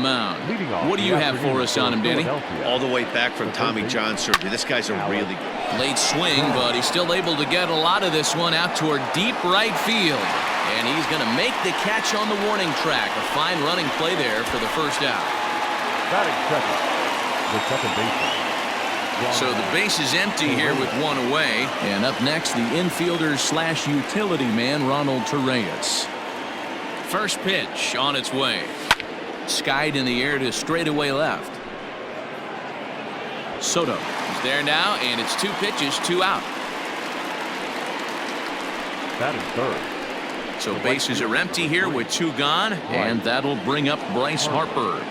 mound. What do you have for us on him, Danny? All the way back from Tommy John surgery. This guy's a really good. Late swing, but he's still able to get a lot of this one out toward deep right field. And he's going to make the catch on the warning track. A fine running play there for the first out. The second baseman. So the base is empty here with one away. And up next, the infielder slash utility man, Ronald Torreyes. First pitch on its way. Skied in the air to straightaway left. Soto is there now, and it's 2 pitches, 2 out. That is third. So bases are empty here with 2 gone, and that'll bring up Bryce Harper.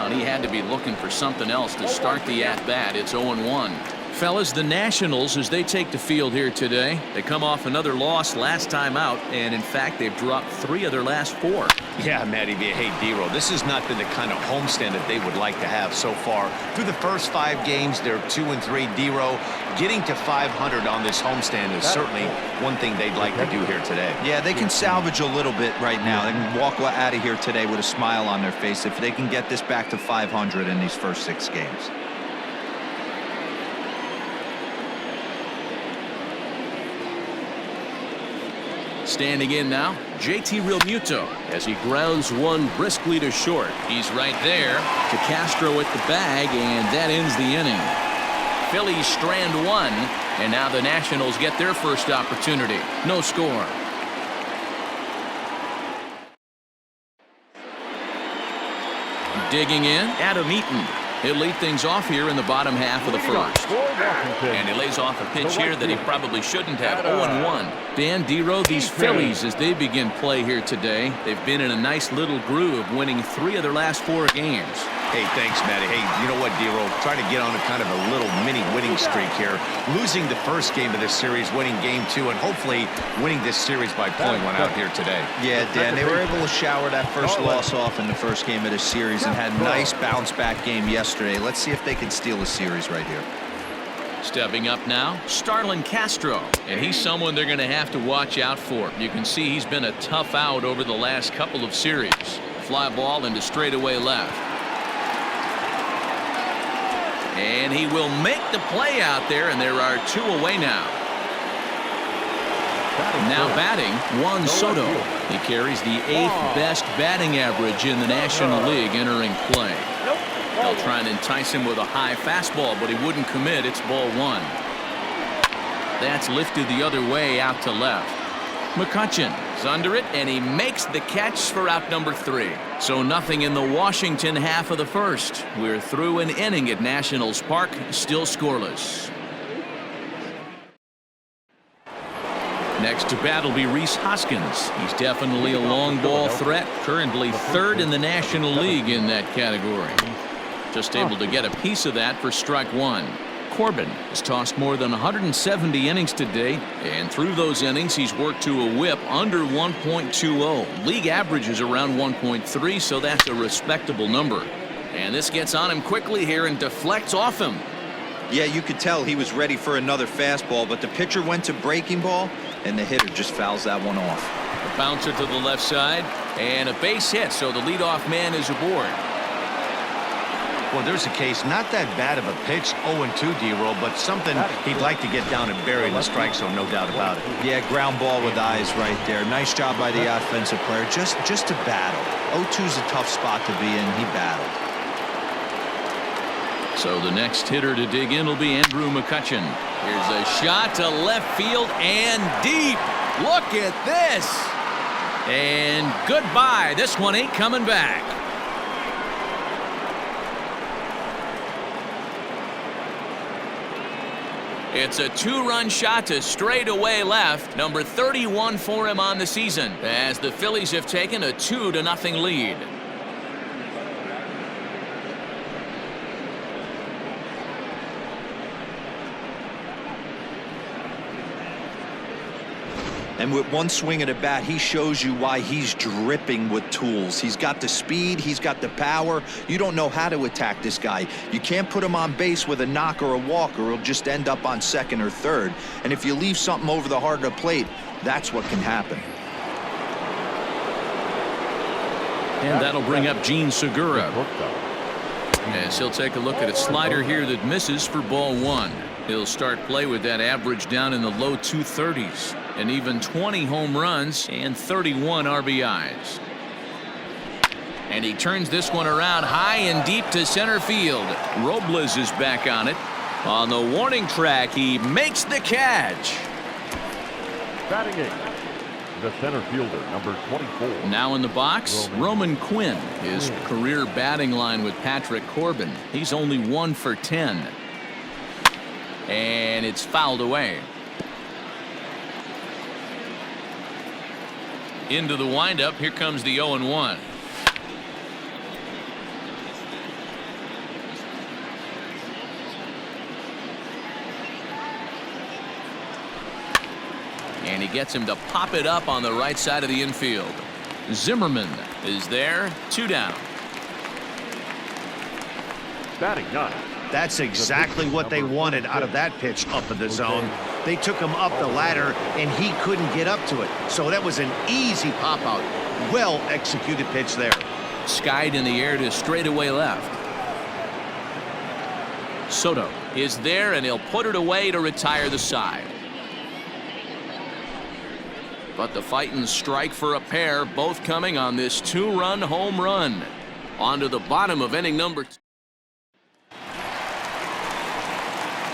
He had to be looking for something else to start the at-bat. It's 0-1. Fellas, the Nationals, as they take the field here today, they come off another loss last time out, and in fact they've dropped 3 of their last 4. Yeah, Matty B. Hey, D-Row, this has not been the kind of homestand that they would like to have so far. Through the first 5 games, they're 2-3. D-Row, getting to 500 on this homestand is certainly one thing they'd like to do here today. Yeah, they can salvage a little bit right now. They can walk out of here today with a smile on their face if they can get this back to 500 in these first 6 games. Standing in now, JT Realmuto as he grounds one briskly to short. He's right there to Castro at the bag, and that ends the inning. Phillies strand 1, and now the Nationals get their first opportunity. No score. Digging in, Adam Eaton. He'll lead things off here in the bottom half of the first. And he lays off a pitch here that he probably shouldn't have. 0-1. Dan, D-Row, these Phillies, as they begin play here today, they've been in a nice little groove, winning 3 of their last 4 games. Hey, thanks, Matty. Hey, you know what, D-Row? Trying to get on a kind of a little mini winning streak here. Losing the first game of this series, winning game 2, and hopefully winning this series by pulling one out here today. Yeah, Dan, they were able to shower that first loss off in the first game of this series and had a nice bounce-back game yesterday. Let's see if they can steal a series right here. Stepping up now, Starlin Castro, and he's someone they're going to have to watch out for. You can see he's been a tough out over the last couple of series. Fly ball into straightaway left. And he will make the play out there, and there are 2 away now. Now batting, Juan Soto. He carries the 8th best batting average in the National League entering play. They'll try and entice him with a high fastball, but he wouldn't commit. It's ball 1. That's lifted the other way out to left. McCutchen is under it, and he makes the catch for out number 3. So nothing in the Washington half of the first. We're through an inning at Nationals Park, still scoreless. Next to bat will be Rhys Hoskins. He's definitely a long ball threat, currently 3rd in the National League in that category. Just able to get a piece of that for strike 1. Corbin has tossed more than 170 innings to date, and through those innings he's worked to a whip under 1.20. League average is around 1.3, so that's a respectable number. And this gets on him quickly here and deflects off him. Yeah, you could tell he was ready for another fastball, but the pitcher went to breaking ball, and the hitter just fouls that one off. A bouncer to the left side, and a base hit, so the leadoff man is aboard. Well, there's a case, not that bad of a pitch, 0-2, D-Roll, but something he'd like to get down and bury in the strike zone, no doubt about it. Yeah, ground ball with eyes right there. Nice job by the offensive player, just to battle. 0-2's a tough spot to be in. He battled. So the next hitter to dig in will be Andrew McCutchen. Here's a shot to left field and deep. Look at this. And goodbye. This one ain't coming back. It's a 2-run shot to straightaway left. Number 31 for him on the season, as the Phillies have taken a 2-0 lead. And with one swing of the bat, he shows you why he's dripping with tools. He's got the speed, he's got the power. You don't know how to attack this guy. You can't put him on base with a knock or a walk, or he'll just end up on second or third. And if you leave something over the heart of the plate, that's what can happen. And that'll bring up Gene Segura. As he'll take a look at a slider here that misses for ball 1. He'll start play with that average down in the low 230s. And even 20 home runs and 31 RBIs. And he turns this one around high and deep to center field. Robles is back on it. On the warning track, he makes the catch. Batting 8, the center fielder, number 24. Now in the box, Roman Quinn. His career batting line with Patrick Corbin. He's only 1 for 10. And it's fouled away. Into the windup. Here comes the 0-1. And he gets him to pop it up on the right side of the infield. Zimmerman is there. 2 down. Batting 9. That's exactly what they wanted out of that pitch up in the zone. They took him up the ladder, and he couldn't get up to it. So that was an easy pop-out. Well-executed pitch there. Skied in the air to straightaway left. Soto is there, and he'll put it away to retire the side. But the fighting strike for a pair, both coming on this 2-run home run. On to the bottom of inning number 2.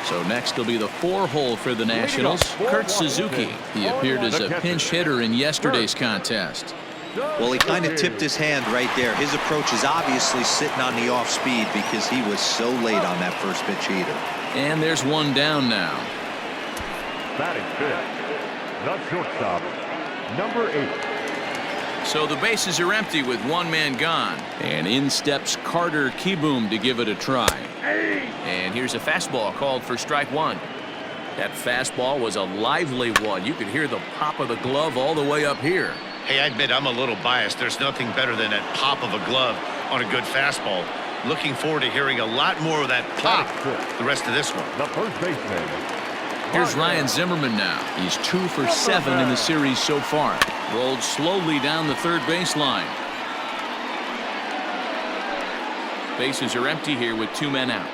So next will be the 4-hole for the Nationals, Kurt Suzuki. He appeared as a pinch hitter in yesterday's contest. Well, he kind of tipped his hand right there. His approach is obviously sitting on the off speed because he was so late on that first pitch heater. And there's 1 down now. Batting 5th, the shortstop, number 8. So the bases are empty with 1 man gone. And in steps Carter Kieboom to give it a try. And here's a fastball called for strike 1. That fastball was a lively one. You could hear the pop of the glove all the way up here. Hey, I admit I'm a little biased. There's nothing better than that pop of a glove on a good fastball. Looking forward to hearing a lot more of that pop the rest of this one. The first baseman. Here's Ryan Zimmerman now. He's 2 for 7 in the series so far. Rolled slowly down the third baseline. Bases are empty here with 2 men out.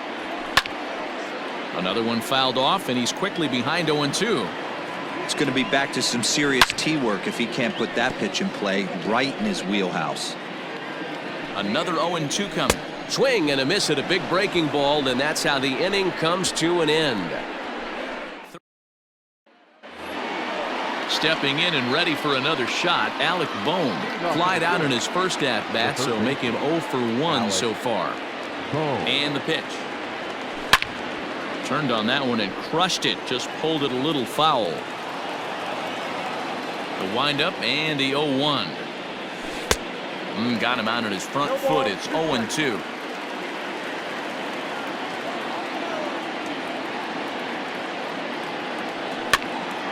Another one fouled off, and he's quickly behind 0-2. It's going to be back to some serious tee work if he can't put that pitch in play right in his wheelhouse. Another 0-2 coming. Swing and a miss at a big breaking ball, and that's how the inning comes to an end. Stepping in and ready for another shot, Alec Bohm. Flied out in his first at-bat, so make him 0 for 1 so far. And the pitch. Turned on that one and crushed it. Just pulled it a little foul. The windup and the 0-1. Got him out on his front foot. It's 0-2.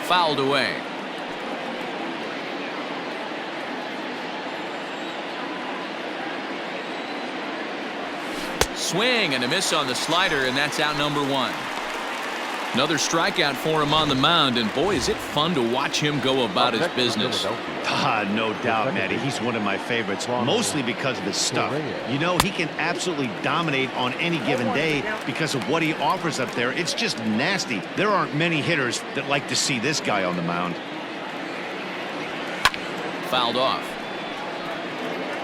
Fouled away. Swing and a miss on the slider, and that's out number 1. Another strikeout for him on the mound, and boy, is it fun to watch him go about his business. No doubt, Matty. He's one of my favorites, mostly because of his stuff. You know, he can absolutely dominate on any given day because of what he offers up there. It's just nasty. There aren't many hitters that like to see this guy on the mound. Fouled off.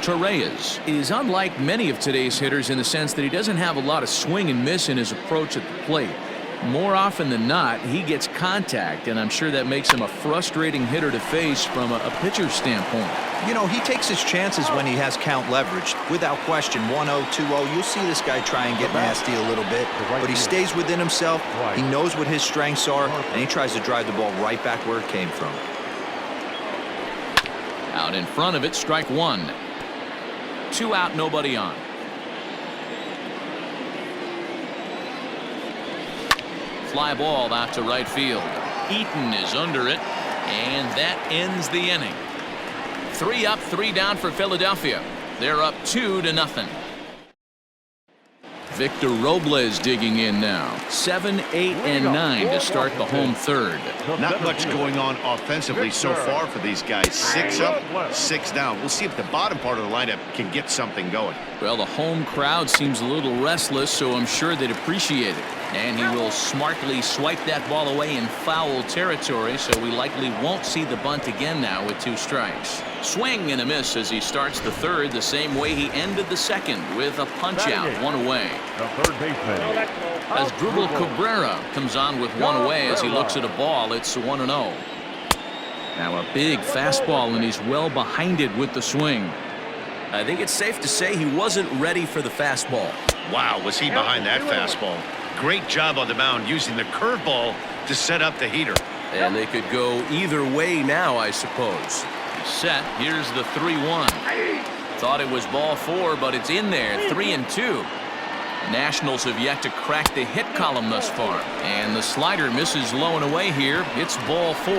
Torreyes is unlike many of today's hitters in the sense that he doesn't have a lot of swing and miss in his approach at the plate. More often than not, he gets contact, and I'm sure that makes him a frustrating hitter to face from a pitcher's standpoint. You know, he takes his chances when he has count leverage. Without question, 1-0, 2-0, you'll see this guy try and get nasty a little bit, but he stays within himself. He knows what his strengths are, and he tries to drive the ball right back where it came from. Out in front of it, strike 1. 2 out, nobody on. Fly ball out to right field. Eaton is under it, and that ends the inning. 3 up, 3 down for Philadelphia. They're up 2-0. Victor Robles digging in now. 7, 8, and 9 to start the home third. Not much going on offensively so far for these guys. 6 up, 6 down. We'll see if the bottom part of the lineup can get something going. Well, the home crowd seems a little restless, so I'm sure they'd appreciate it. And he will smartly swipe that ball away in foul territory, so we likely won't see the bunt again now with 2 strikes. Swing and a miss as he starts the third the same way he ended the second, with a punch out, 1 away. The third baseman. Asdrubal Cabrera comes on with 1 away as he looks at a ball. It's 1-0. Now a big fastball, and he's well behind it with the swing. I think it's safe to say he wasn't ready for the fastball. Wow, was he behind that fastball. Great job on the mound using the curveball to set up the heater. And they could go either way now, I suppose. Set. Here's the 3-1. Thought it was ball 4, but it's in there. 3-2. Nationals have yet to crack the hit column thus far. And the slider misses low and away here. It's ball 4.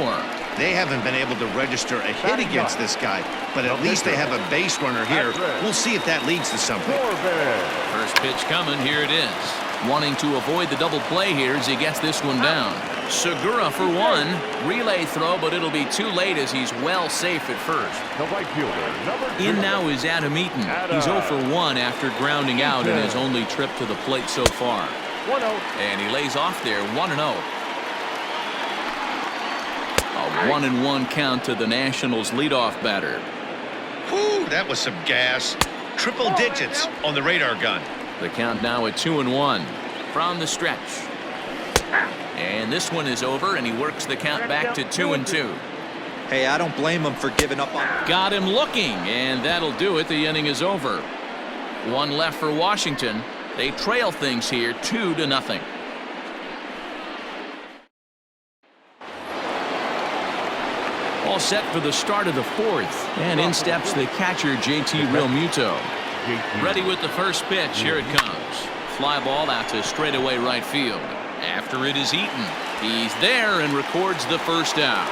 They haven't been able to register a hit against this guy, but at least they have a base runner here. We'll see if that leads to something. First pitch coming. Here it is. Wanting to avoid the double play here as he gets this one down. Segura for 1. Relay throw, but it'll be too late as he's well safe at first. The right fielder, number 2. In now is Adam Eaton. He's 0 for 1 after grounding out in his only trip to the plate so far. 1-0. And he lays off there, 1-0. A 1-1 count to the Nationals leadoff batter. Whew, that was some gas. Triple digits on the radar gun. The count now at 2-1 from the stretch. And this one is over, and he works the count back to 2-2. Hey, I don't blame him for giving up on. Got him looking, and that'll do it. The inning is over. 1 left for Washington. They trail things here 2-0. All set for the start of the 4th, and in steps the catcher JT Realmuto. Ready with the first pitch. Here it comes. Fly ball out to straightaway right field. After it is Eaton. He's there and records the first out.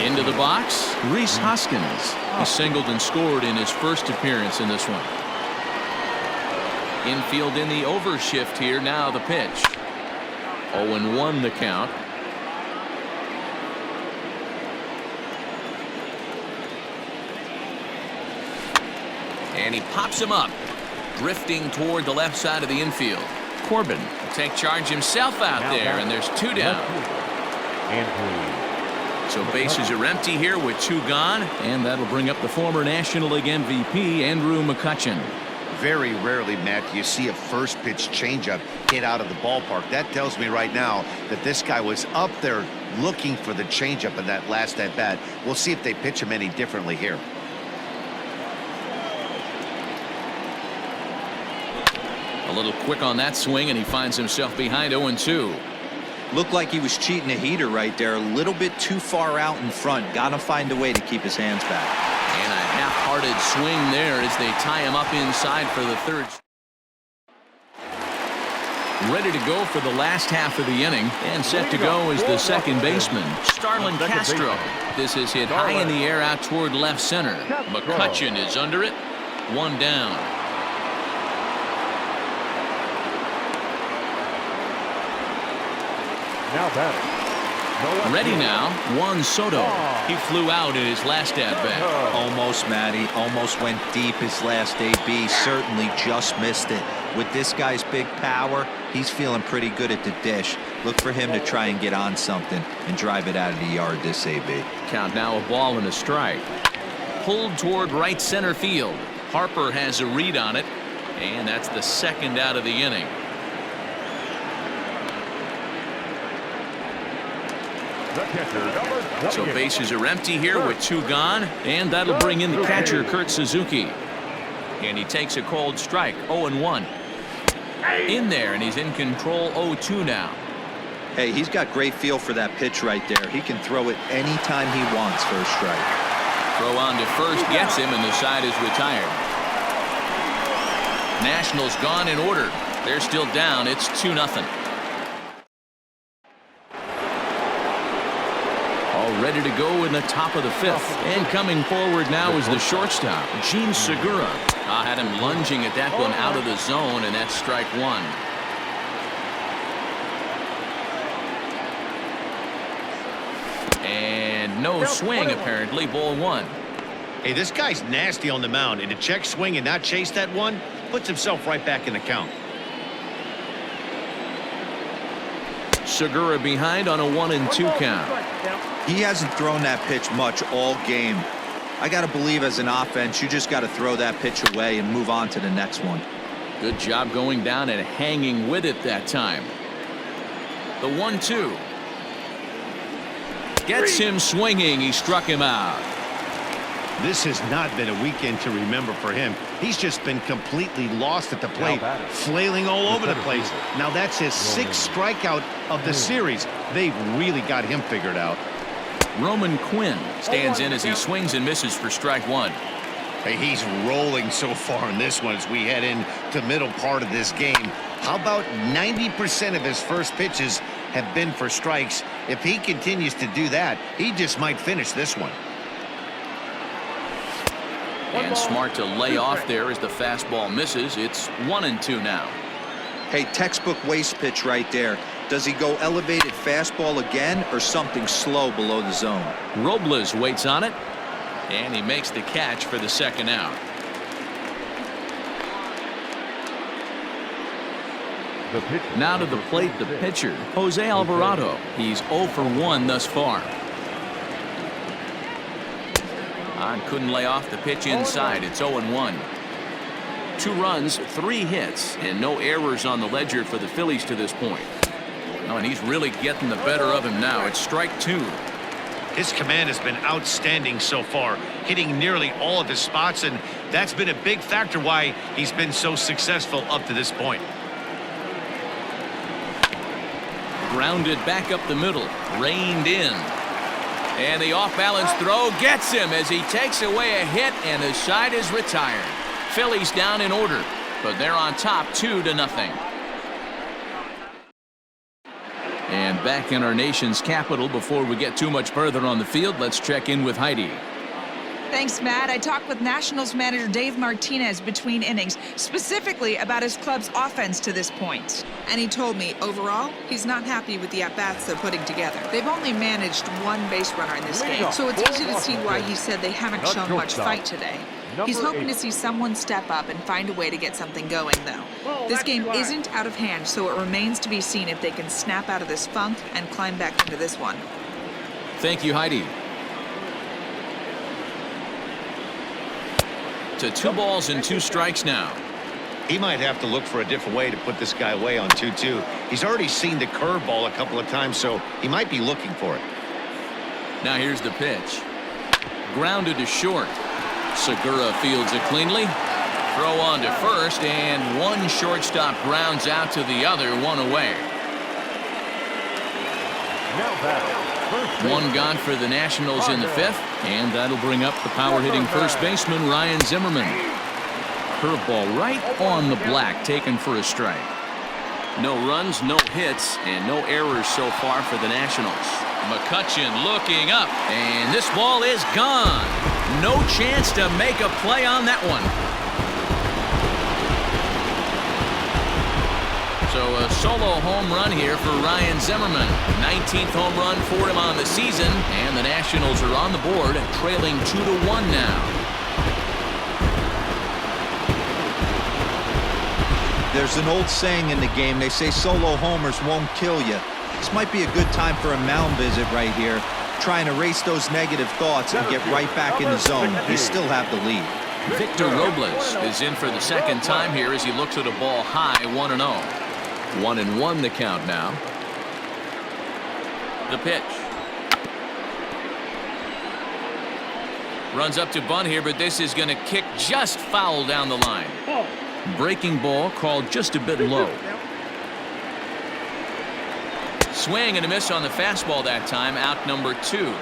Into the box, Rhys Hoskins. He singled and scored in his first appearance in this one. Infield in the overshift here. Now the pitch. 0-1 the count. And he pops him up, drifting toward the left side of the infield. Corbin will take charge himself out there, and there's 2 down. So bases are empty here with 2 gone, and that'll bring up the former National League MVP, Andrew McCutchen. Very rarely, Matt, do you see a first pitch changeup hit out of the ballpark. That tells me right now that this guy was up there looking for the changeup in that last at bat. We'll see if they pitch him any differently here. A little quick on that swing, and he finds himself behind 0-2. Looked like he was cheating a heater right there. A little bit too far out in front. Got to find a way to keep his hands back. And a half-hearted swing there as they tie him up inside for the 3rd. Ready to go for the last half of the inning, and set to go is the second baseman, Starlin Castro. This is hit high in the air out toward left center. McCutchen is under it. 1 down. Now batting. Ready now, Juan Soto. He flew out in his last at-bat. Almost, Matty. Almost went deep his last AB. Certainly just missed it. With this guy's big power, he's feeling pretty good at the dish. Look for him to try and get on something and drive it out of the yard this AB. Count now a ball and a strike. Pulled toward right center field. Harper has a read on it, and that's the 2nd out of the inning. So bases are empty here with 2 gone, and that'll bring in the catcher Kurt Suzuki. And he takes a cold strike. 0-1. In there, and he's in control. 0-2 now. Hey, he's got great feel for that pitch right there. He can throw it anytime he wants for a strike. Throw on to first gets him, and the side is retired. Nationals gone in order. They're still down. It's 2-0. All ready to go in the top of the 5th. And coming forward now is the shortstop, Gene Segura. Had him lunging at that one out of the zone, and that's strike 1. And no swing, apparently. Ball 1. Hey, this guy's nasty on the mound, and to check swing and not chase that one puts himself right back in the count. Segura behind on a 1-2 count. He hasn't thrown that pitch much all game. I got to believe as an offense, you just got to throw that pitch away and move on to the next one. Good job going down and hanging with it that time. The 1-2. Gets him swinging. He struck him out. This has not been a weekend to remember for him. He's just been completely lost at the plate, flailing all over the place. Now that's his 6th strikeout of the series. They've really got him figured out. Roman Quinn stands in as he swings and misses for strike 1. Hey, he's rolling so far in this one as we head into middle part of this game. How about 90% of his first pitches have been for strikes? If he continues to do that, he just might finish this one. And smart to lay off there as the fastball misses. It's 1-2 now. Hey, textbook waste pitch right there. Does he go elevated fastball again or something slow below the zone? Robles waits on it, and he makes the catch for the 2nd out. Now to the plate, the pitcher, Jose Alvarado. He's 0 for 1 thus far. Couldn't lay off the pitch inside. It's 0-1. 2 runs, 3 hits, and no errors on the ledger for the Phillies to this point. Oh, and he's really getting the better of him now. It's strike 2. His command has been outstanding so far, hitting nearly all of his spots, and that's been a big factor why he's been so successful up to this point. Grounded back up the middle, reined in. And the off-balance throw gets him as he takes away a hit, and his side is retired. Phillies down in order, but they're on top 2-0. And back in our nation's capital, before we get too much further on the field, let's check in with Heidi. Thanks, Matt. I talked with Nationals manager Dave Martinez between innings, specifically about his club's offense to this point. And he told me, overall, he's not happy with the at-bats they're putting together. They've only managed 1 base runner in this game, so it's easy to see why he said they haven't shown much fight today. He's hoping to see someone step up and find a way to get something going, though. This game isn't out of hand, so it remains to be seen if they can snap out of this funk and climb back into this one. Thank you, Heidi. To 2 balls and 2 strikes now. He might have to look for a different way to put this guy away on 2-2. He's already seen the curveball a couple of times, so he might be looking for it. Now here's the pitch. Grounded to short. Segura fields it cleanly. Throw on to first, and 1 shortstop grounds out to the other, 1 away. 1 gone for the Nationals in the 5th, and that'll bring up the power-hitting first baseman Ryan Zimmerman. Curveball right on the black, taken for a strike. No runs, no hits, and no errors so far for the Nationals. McCutchen looking up, and this ball is gone. No chance to make a play on that one. So a solo home run here for Ryan Zimmerman. 19th home run for him on the season, and the Nationals are on the board, trailing 2-1 now. There's an old saying in the game. They say solo homers won't kill you. This might be a good time for a mound visit right here. Try and erase those negative thoughts and get right back in the zone. You still have the lead. Victor Robles is in for the 2nd time here as he looks at a ball high, 1-0. 1-1 the count now. The pitch. Runs up to bunt here, but this is going to kick just foul down the line. Breaking ball called just a bit low. Swing and a miss on the fastball that time, out number 2.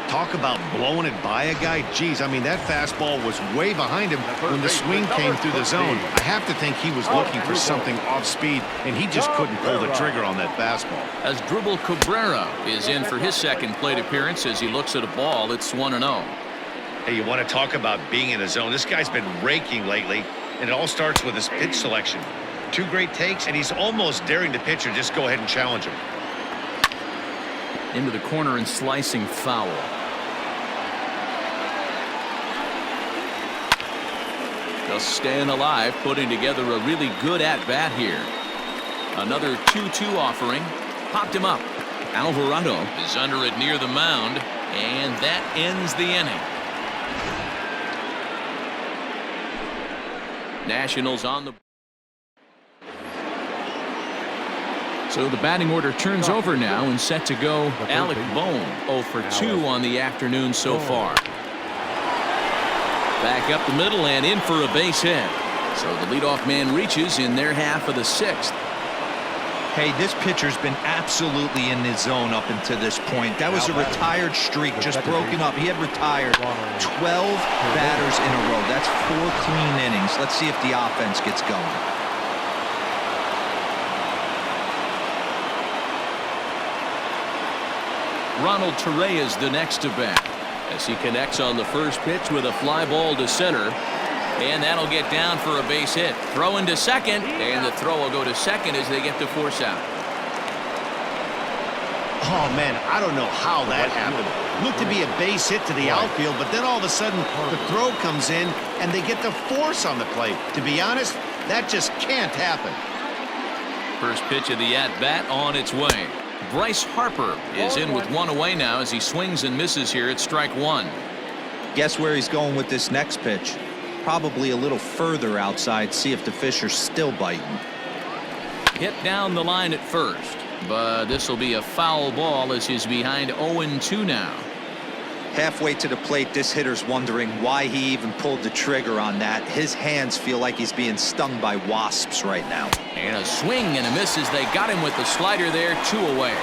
Talk about blowing it by a guy. Geez, I mean, that fastball was way behind him when the swing came through the zone. I have to think he was looking for something off speed, and he just couldn't pull the trigger on that fastball. As Dribble Cabrera is in for his second plate appearance as he looks at a ball, it's 1-0. Hey, you want to talk about being in a zone? This guy's been raking lately, and it all starts with his pitch selection. 2 great takes, and he's almost daring the pitcher just go ahead and challenge him. Into the corner and slicing foul. Just staying alive, putting together a really good at-bat here. Another 2-2 offering. Popped him up. Alvarado is under it near the mound, and that ends the inning. Nationals on the... So the batting order turns over now and set to go. Alec Bohm 0 for 2 on the afternoon so far. Back up the middle and in for a base hit. So the leadoff man reaches in their half of the 6th. Hey, this pitcher's been absolutely in his zone up until this point. That was a retired streak, just broken up. He had retired 12 batters in a row. That's 4 clean innings. Let's see if the offense gets going. Ronald Torre is the next to bat as he connects on the first pitch with a fly ball to center, and that'll get down for a base hit. Throw into second, and the throw will go to second as they get the force out. Oh, man, I don't know how that happened. Looked to be a base hit to the outfield, but then all of a sudden the throw comes in and they get the force on the plate. To be honest, that just can't happen. First pitch of the at-bat on its way. Bryce Harper is in with 1 away now as he swings and misses here at strike 1. Guess where he's going with this next pitch? Probably a little further outside. See if the fish are still biting. Hit down the line at first, but this will be a foul ball as he's behind 0-2 now. Halfway to the plate, this hitter's wondering why he even pulled the trigger on that. His hands feel like he's being stung by wasps right now. And a swing and a miss as they got him with the slider there, 2 away.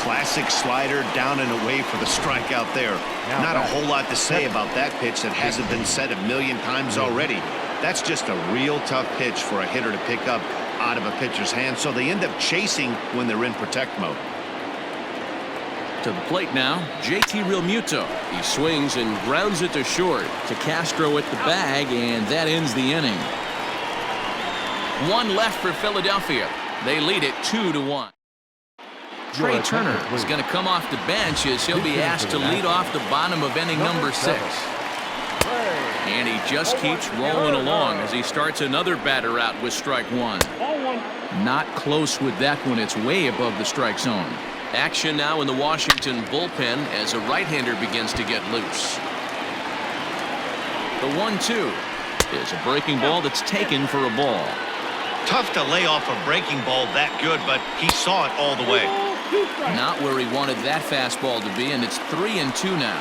Classic slider down and away for the strikeout there. Not a whole lot to say about that pitch that hasn't been said a million times already. That's just a real tough pitch for a hitter to pick up out of a pitcher's hand, so they end up chasing when they're in protect mode. To the plate now, JT Realmuto. He swings and grounds it to short. To Castro at the bag, and that ends the inning. 1 left for Philadelphia. They lead it 2-1. Trey Turner is going to come off the bench as he'll be asked to lead off the bottom of inning number 6. And he just keeps rolling along as he starts another batter out with strike 1. Not close with that one. It's way above the strike zone. Action now in the Washington bullpen as a right-hander begins to get loose. The 1-2 is a breaking ball that's taken for a ball. Tough to lay off a breaking ball that good, but he saw it all the way. Not where he wanted that fastball to be, and it's 3-2 now.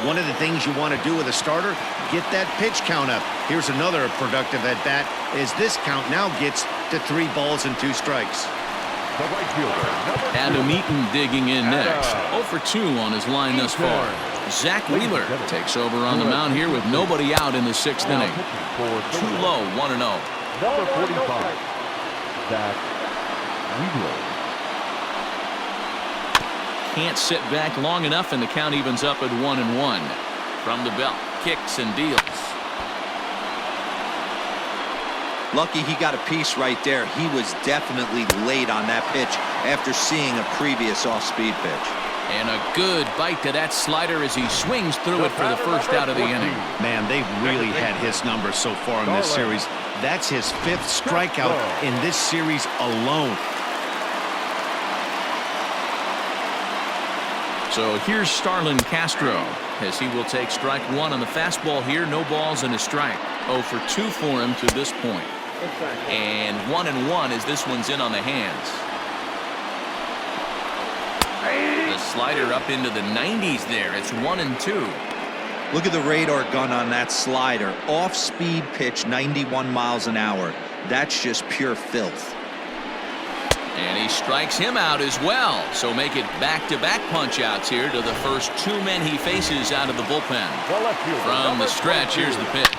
One of the things you want to do with a starter, get that pitch count up. Here's another productive at bat as this count now gets to 3 balls and 2 strikes. Adam Eaton digging in next. 0 for 2 on his line thus far. Zach Wheeler takes over on the mound here with nobody out in the 6th inning. Too low, 1-0. Number 45, Zach Wheeler. Can't sit back long enough, and the count evens up at 1-1. From the belt, kicks and deals. Lucky he got a piece right there. He was definitely late on that pitch after seeing a previous off-speed pitch. And a good bite to that slider as he swings through it for the first out of the inning. Man, they've really had his number so far in this series. That's his 5th strikeout in this series alone. So here's Starlin Castro as he will take strike 1 on the fastball here. No balls and a strike. 0 for 2 for him to this point. And 1-1 as this one's in on the hands. The slider up into the 90s there. It's 1-2. Look at the radar gun on that slider. Off-speed pitch, 91 miles an hour. That's just pure filth. And he strikes him out as well. So make it back-to-back punch-outs here to the first two men he faces out of the bullpen. From the stretch, here's the pitch.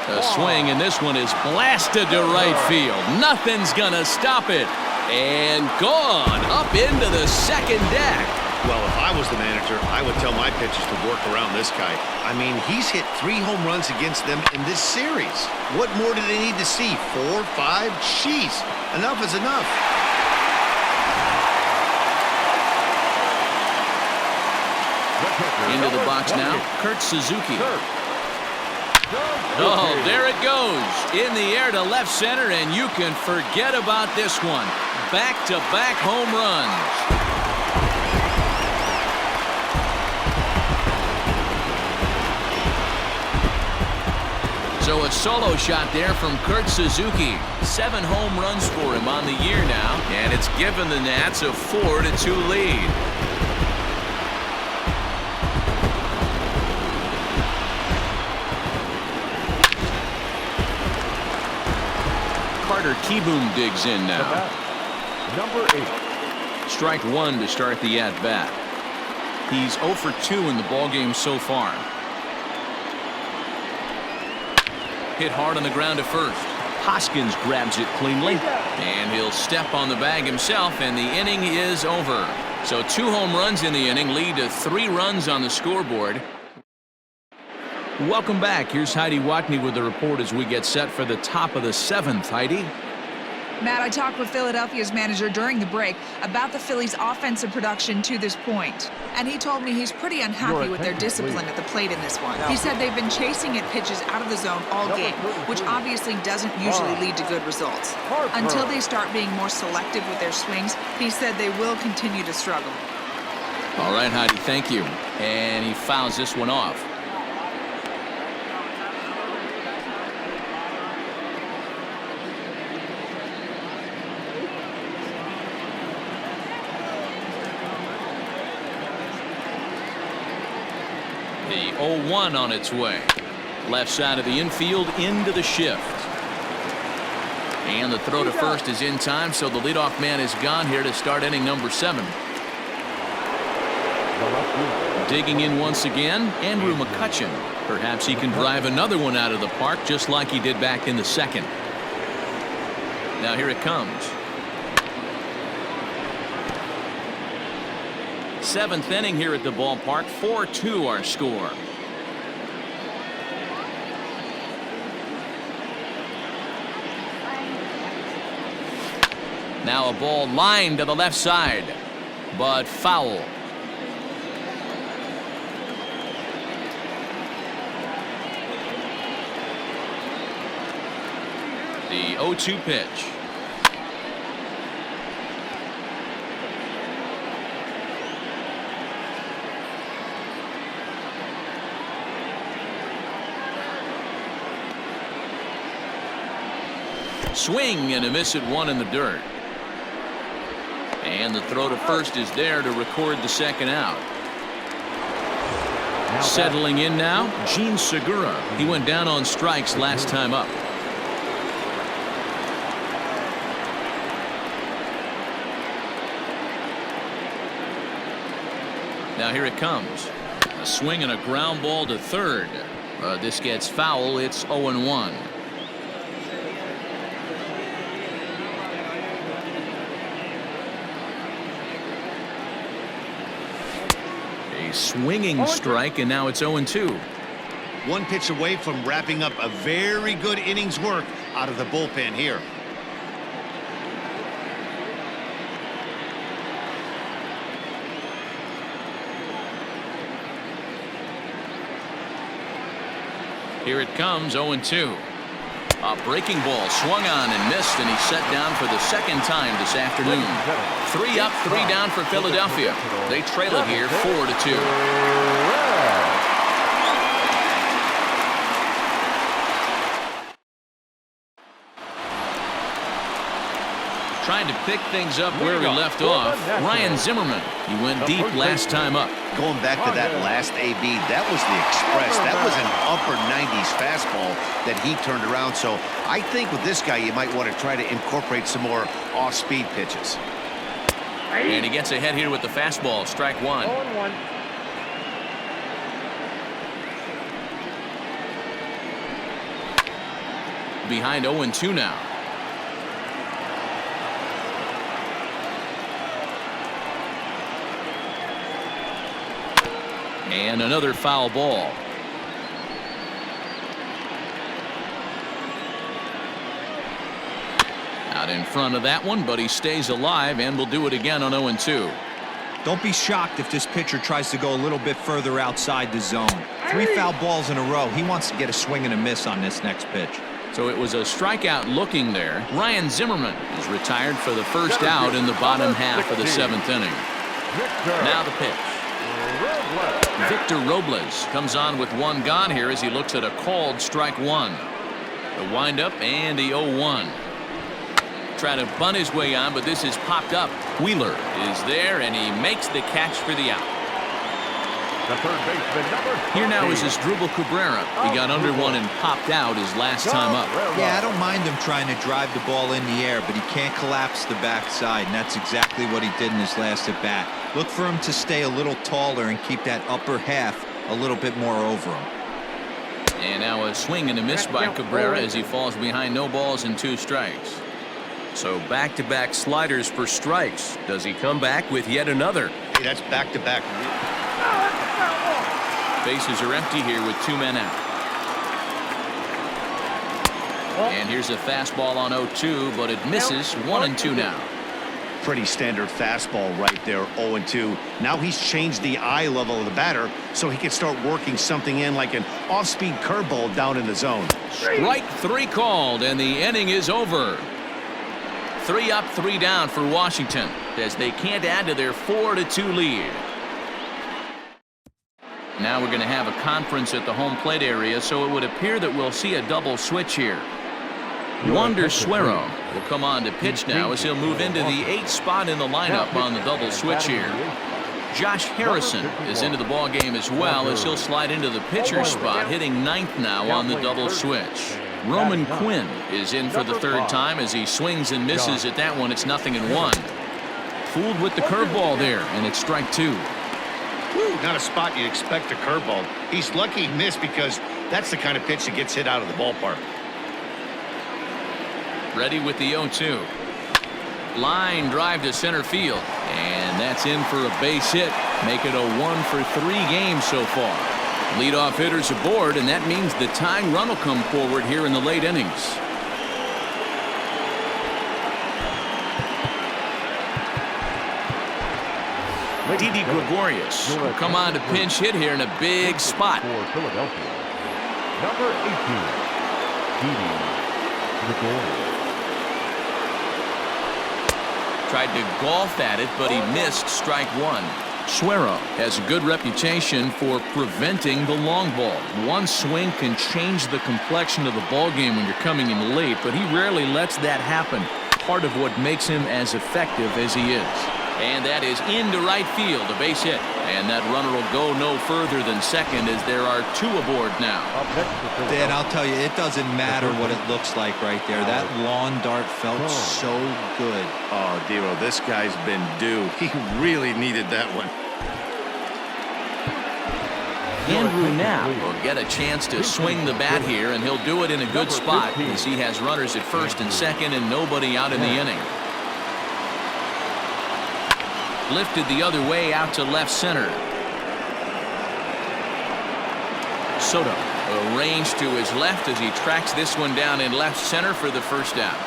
A swing, and this one is blasted to right field. Nothing's gonna stop it. And gone up into the second deck. Well, if I was the manager, I would tell my pitchers to work around this guy. I mean, he's hit 3 home runs against them in this series. What more do they need to see? 4, 5? Jeez, enough is enough. Into the box now, Kurt Suzuki. Oh, there it goes. In the air to left center, and you can forget about this one. Back-to-back home runs. So a solo shot there from Kurt Suzuki. 7 home runs for him on the year now, and it's given the Nats a 4-2 lead. Carter Kieboom digs in now. Number 8. Strike 1 to start the at-bat. He's 0 for 2 in the ballgame so far. Hit hard on the ground to first. Hoskins grabs it cleanly, and he'll step on the bag himself, and the inning is over. So 2 home runs in the inning lead to 3 runs on the scoreboard. Welcome back. Here's Heidi Watney with the report as we get set for the top of the 7th. Heidi? Matt, I talked with Philadelphia's manager during the break about the Phillies' offensive production to this point. And he told me he's pretty unhappy with their discipline at the plate in this one. He said they've been chasing at pitches out of the zone all game, which obviously doesn't usually lead to good results. Until they start being more selective with their swings, he said they will continue to struggle. All right, Heidi, thank you. And he fouls this one off. The 0-1 on its way. Left side of the infield into the shift. And the throw to first is in time, so the leadoff man is gone here to start inning number 7. Digging in once again, Andrew McCutchen. Perhaps he can drive another one out of the park just like he did back in the second. Now here it comes. 7th inning here at the ballpark. 4-2 our score. Now a ball lined to the left side, but foul. The 0-2 pitch. Swing and a miss at 1 in the dirt. And the throw to first is there to record the second out. Settling in now, Gene Segura. He went down on strikes last time up. Now here it comes. A swing and a ground ball to third. This gets foul. It's 0-1. A swinging strike, and now it's 0-2. 1 pitch away from wrapping up a very good inning's work out of the bullpen here. Here it comes, 0-2. A breaking ball swung on and missed, and he's set down for the second time this afternoon. 3 up, 3 down for Philadelphia. They trail it here 4-2. Trying to pick things up where he left off. Ryan Zimmerman. He went deep last time up. Going back to that last AB, that was the express. That was an upper 90s fastball that he turned around. So I think with this guy, you might want to try to incorporate some more off-speed pitches. And he gets ahead here with the fastball. Strike one. 0-1. Behind 0-2 now. And another foul ball. Out in front of that one, but he stays alive and will do it again on 0-2. Don't be shocked if this pitcher tries to go a little bit further outside the zone. 3 foul balls in a row. He wants to get a swing and a miss on this next pitch. So it was a strikeout looking there. Ryan Zimmerman is retired for the first out in the bottom half of the 7th inning. Now the pitch. Victor Robles comes on with one gone here as he looks at a called strike one. The windup and the 0-1. Trying to bunt his way on, but this is popped up. Wheeler is there, and he makes the catch for the out. The third baseman, number 13. Here now is Asdrubal Cabrera. He got under one and popped out his last time up. Yeah, I don't mind him trying to drive the ball in the air, but he can't collapse the backside, and that's exactly what he did in his last at bat. Look for him to stay a little taller and keep that upper half a little bit more over him. And now a swing and a miss by Cabrera as he falls behind no balls and 2 strikes. So back-to-back sliders for strikes. Does he come back with yet another? Hey, that's back-to-back. Bases are empty here with 2 men out. And here's a fastball on 0-2, but it misses. 1-2 now. Pretty standard fastball right there, 0-2. Now he's changed the eye level of the batter so he can start working something in like an off-speed curveball down in the zone. Strike 3 called, and the inning is over. 3 up, 3 down for Washington as they can't add to their 4-2 lead. Now we're going to have a conference at the home plate area, so it would appear that we'll see a double switch here. Wander Suero will come on to pitch now as he'll move into the 8th spot in the lineup on the double switch here. Josh Harrison is into the ball game as well as he'll slide into the pitcher's spot, hitting 9th now on the double switch. Roman Quinn is in for the 3rd time as he swings and misses at that one. It's 0-1. Fooled with the curveball there, and it's strike 2. Not a spot you'd expect a curveball. He's lucky he missed because that's the kind of pitch that gets hit out of the ballpark. Ready with the 0-2. Line drive to center field, and that's in for a base hit. Make it a 1-for-3 game so far. Leadoff hitters aboard, and that means the tying run will come forward here in the late innings. Didi Gregorius will come on to pinch hit here in a big spot. For Philadelphia, number 18, Didi Gregorius. Tried to golf at it, but he missed strike 1. Suero has a good reputation for preventing the long ball. One swing can change the complexion of the ball game when you're coming in late, but he rarely lets that happen. Part of what makes him as effective as he is. And that is into right field, a base hit. And that runner will go no further than second as there are 2 aboard now. Dan, I'll tell you, it doesn't matter what it looks like right there. That lawn dart felt so good. Oh, Dero, this guy's been due. He really needed that one. Andrew Knapp will get a chance to swing the bat here, and he'll do it in a good spot as he has runners at first and second and nobody out in the inning. Lifted the other way out to left center. Soto arranged to his left as he tracks this one down in left center for the first out.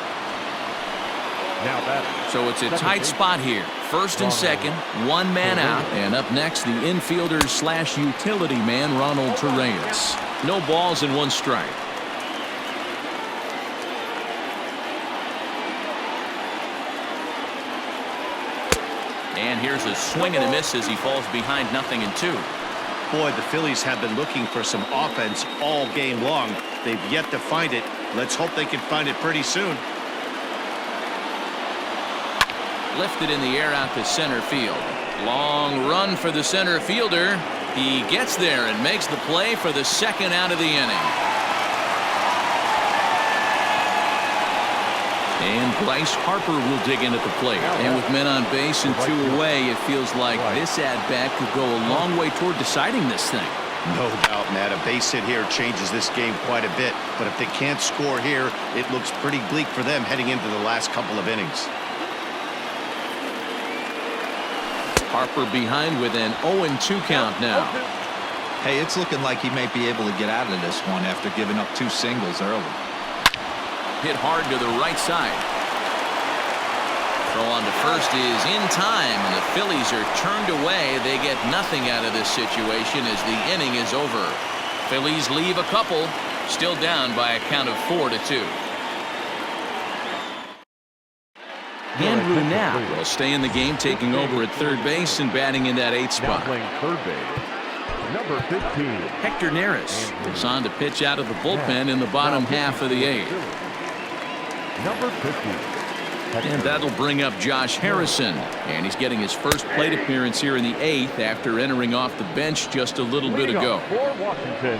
Now that. So it's a tight spot here. First and second, 1 man out, and up next the infielder / utility man Ronald Torreyes. No balls and 1 strike. And here's a swing and a miss as he falls behind 0-2. Boy, the Phillies have been looking for some offense all game long. They've yet to find it. Let's hope they can find it pretty soon. Lifted in the air out to center field. Long run for the center fielder. He gets there and makes the play for the 2nd out of the inning. And Bryce Harper will dig in at the plate. And with men on base and 2 away, it feels like this at-bat could go a long way toward deciding this thing. No doubt, Matt. A base hit here changes this game quite a bit. But if they can't score here, it looks pretty bleak for them heading into the last couple of innings. Harper behind with an 0-2 count now. Hey, it's looking like he may be able to get out of this one after giving up 2 singles early. Hit hard to the right side. Throw on to first is in time, and the Phillies are turned away. They get nothing out of this situation as the inning is over. Phillies leave a couple, still down by a count of 4-2. Andrew Knapp will stay in the game, taking over at third base and batting in that 8th spot. Playing third base, number 15. Hector Neris is on to pitch out of the bullpen in the bottom half of the 8th. Number 50. And that'll bring up Josh Harrison. And he's getting his first plate appearance here in the 8th after entering off the bench just a little bit ago. For Washington,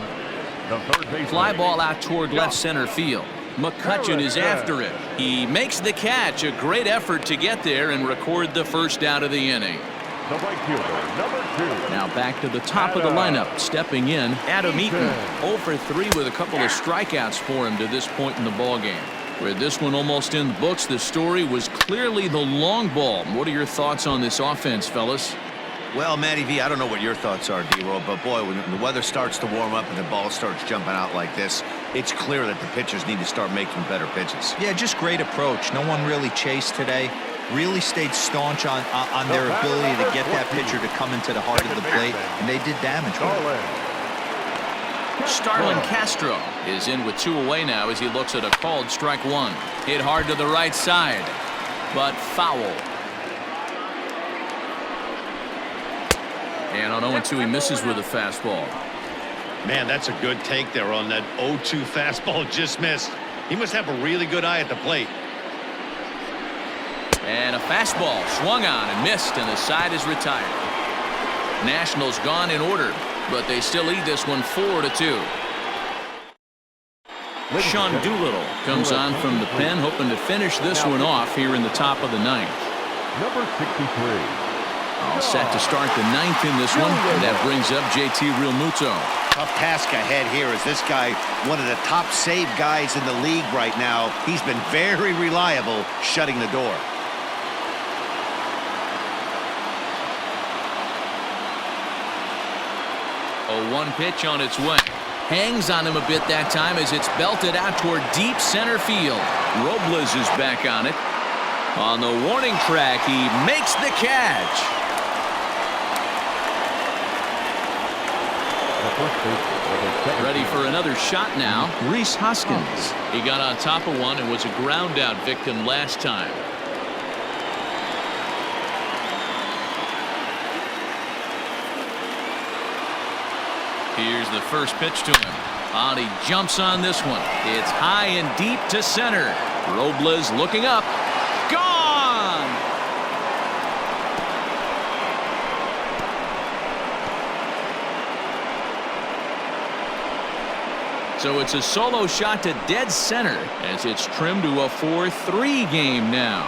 the third baseman. Fly ball out toward left center field. McCutchen is after it. He makes the catch. A great effort to get there and record the first out of the inning. The right fielder, number 2. Now back to the top of the lineup. Stepping in, Adam Eaton. 0 for 3 with a couple of strikeouts for him to this point in the ballgame. With this one almost in the books, the story was clearly the long ball. What are your thoughts on this offense, fellas? Well, Matty V, I don't know what your thoughts are, D-Roll, but boy, when the weather starts to warm up and the ball starts jumping out like this, it's clear that the pitchers need to start making better pitches. Yeah, just great approach. No one really chased today. Really stayed staunch on their ability to get that pitcher to come into the heart of the plate, and they did damage with it. Starlin Castro is in with 2 away now as he looks at a called strike 1. Hit hard to the right side, but foul. And on 0-2 he misses with a fastball. Man, that's a good take there on that 0-2 fastball just missed. He must have a really good eye at the plate. And a fastball swung on and missed, and the side is retired. Nationals gone in order, but they still lead this one 4-2. Sean Doolittle comes on from the pen, hoping to finish this one off here in the top of the 9th. Number 63. All set to start the 9th in this one, and that brings up JT Realmuto. Tough task ahead here as this guy, one of the top save guys in the league right now. He's been very reliable shutting the door. A 1 pitch on its way. Hangs on him a bit that time as it's belted out toward deep center field. Robles is back on it. On the warning track, he makes the catch. Ready for another shot now. Rhys Hoskins. He got on top of one and was a ground out victim last time. Here's the first pitch to him. And he jumps on this one. It's high and deep to center. Robles looking up. Gone! So it's a solo shot to dead center as it's trimmed to a 4-3 game now.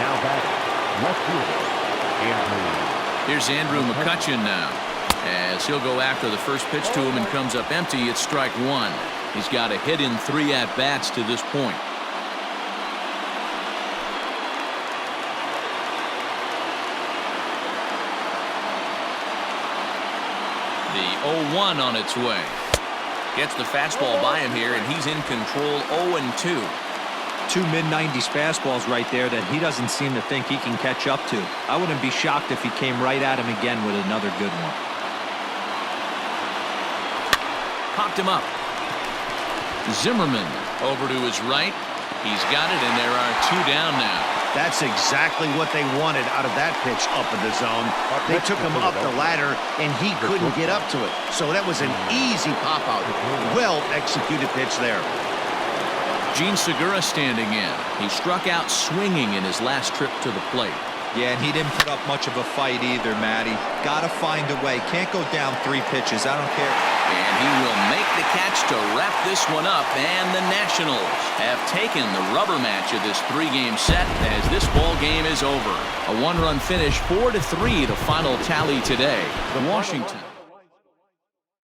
Now back, left fielder, Andrew. Here's Andrew McCutchen now, as he'll go after the first pitch to him and comes up empty. It's strike 1. He's got a hit in 3 at-bats to this point. The 0-1 on its way. Gets the fastball by him here, and he's in control. 0-2. 2 mid-90s fastballs right there that he doesn't seem to think he can catch up to. I wouldn't be shocked if he came right at him again with another good one. Popped him up. Zimmerman over to his right. He's got it, and there are 2 down now. That's exactly what they wanted out of that pitch up in the zone. They took him up the ladder, and he couldn't get up to it. So that was an easy pop-out. Well-executed pitch there. Gene Segura standing in. He struck out swinging in his last trip to the plate. Yeah, and he didn't put up much of a fight either, Matty. Got to find a way. Can't go down 3 pitches. I don't care. And he will make the catch to wrap this one up, and the Nationals have taken the rubber match of this 3-game set as this ball game is over. A 1-run finish, 4-3, the final tally today. Washington.